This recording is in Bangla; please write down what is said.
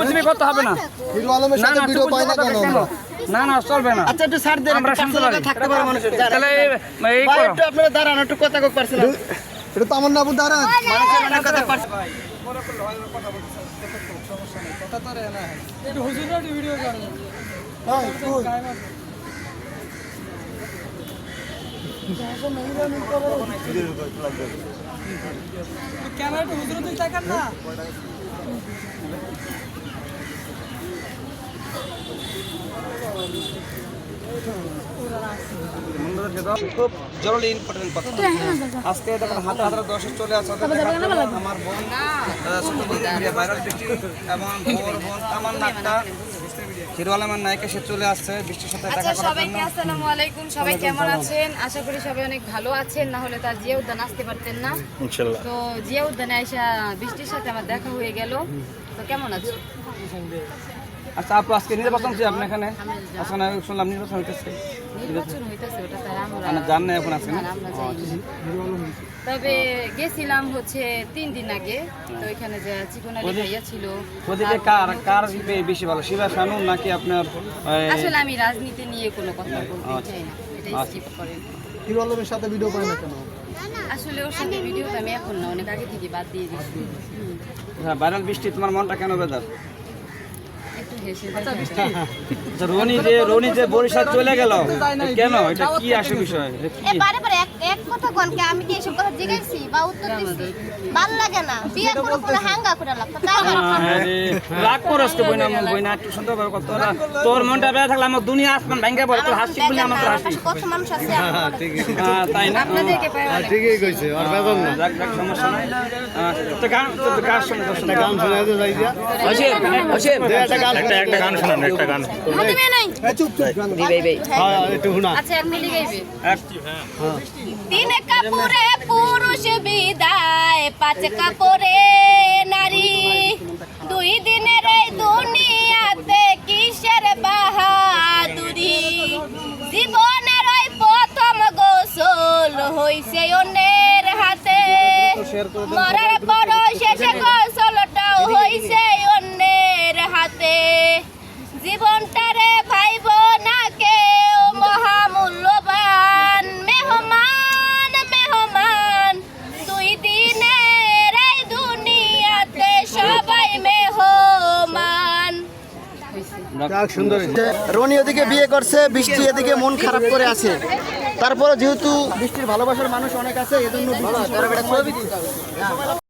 চুপি করতে হবে না। হিরো আলমের সাথে ভিডিও পাই না কেন? না না চলবে না। আচ্ছা একটু ছাড় দেন, আমরা শুনতে পারি। থাকতে পারে মানুষের। তাহলে এই ভাই করো। একটু আপনারা দাঁড়ান, একটু কথা কই পারছেন না। এটা তো আমার নাবু দাঁড়ান। মানুষের অনেক কথা পারছে। খুব জরুরি ইম্পর্টেন্ট কথা। আজকে দেখেন হাজার দর্শক চলে আসছে। আমার বোন ছোট বোন ভাইরাল বৃষ্টি এবং বড় বোন আমার নাকটা হিরো আলমের নায়িকা সে চলে আসছে বৃষ্টির সাথে দেখা আচ্ছা করার জন্য। সবাইকে আসসালামু আলাইকুম। সবাই কেমন আছেন? আশা করি সবাই অনেক ভালো আছেন, না হলে তার জিয়া উদ্যান আসতে পারতেন না। ইনশাআল্লাহ। তো জিয়া উদ্যানে আইসা বৃষ্টির সাথে আমার দেখা হয়ে গেল। তো কেমন আছো? আচ্ছা আপু আজকে নির্বাচন ছিল আপনার এখানে? আসলে শুনলাম নির্বাচন হইতেছে। নির্বাচন হইতাছে, ওটা তার আমরা জান না এখন আছেন? আমরা যাইনি। তবে গেছিলাম হচ্ছে 3 দিন আগে। তো এখানে যে চিকন আলী ভাইয়া ছিল। ওদিকে কার বেশি ভালো, শিবা শানু নাকি আপনার? আসলে আমি রাজনীতি নিয়ে কোনো কথা বলতে চাই না, এটা স্কিপ করেন। হিরো আলমের সাথে ভিডিও পাই না কেন? আসলে ওর সাথে ভিডিওটা আমি এখন না, অনেক আগে থেকে বাদ দিয়ে দিচ্ছি। হ্যাঁ ভাইরাল বৃষ্টি তোমার মনটা কেন বেজার? একটু হেসে আচ্ছা, রনি যে বরিশাল চলে গেল কেন? এটা কি আসে বিষয়? এটা কি? বারে এক কথা কোনকে আমি কি এসব কথা জিজ্ঞাসি বা উত্তর দিছি? ভাল লাগে না, বিয়ে করে করে হাঙ্গা করে লাগতো তাই না? আরে রাগ করস তো বইনা একটু সুন্দর ভাবে কথা বল। তোর মনটা বেজার থাকলে আমার দুনিয়া আসমান ভাঙা পড়ে, তোর হাসি বলে আমার হাসি। কত মানুষ আছে ঠিক হ্যাঁ তাই না? আপনাদেরকে পাই অনেক। ঠিকই কইছে, আর বেজন না। রাগ সমস্যা নাই। তো গান শুনে একটা গান শোনায় তো যাই দিয়া। একটা গান শোনান, একটা গান। হাতে মে নাই চুপ গান। হ্যাঁ একটু শোনা। আচ্ছা এক মিনিট গাইবে। তিন কাপড়ে পুরুষ বিদায়, 5 কাপড়ে নারী। 2 দিনের এই দুনিয়াতে কিসের বাহাদুরি? জীবনের ওই প্রথম গোসল হইছে অন্যের হাতে, মরার পর শেষে গোসলটাও হইছে অন্যের হাতে। জীবনটারে ভাইব না কেউ মহামূল্যবান, মেহমান মেহমান 2 দিনের এই দুনিয়াতে সবাই মেহমান। সুন্দর। রনি ওদিকে বিয়ে করছে, বৃষ্টি এদিকে মন খারাপ করে আছে। তারপরে যেহেতু বৃষ্টির ভালোবাসার মানুষ অনেক আছে, এজন্য বৃষ্টি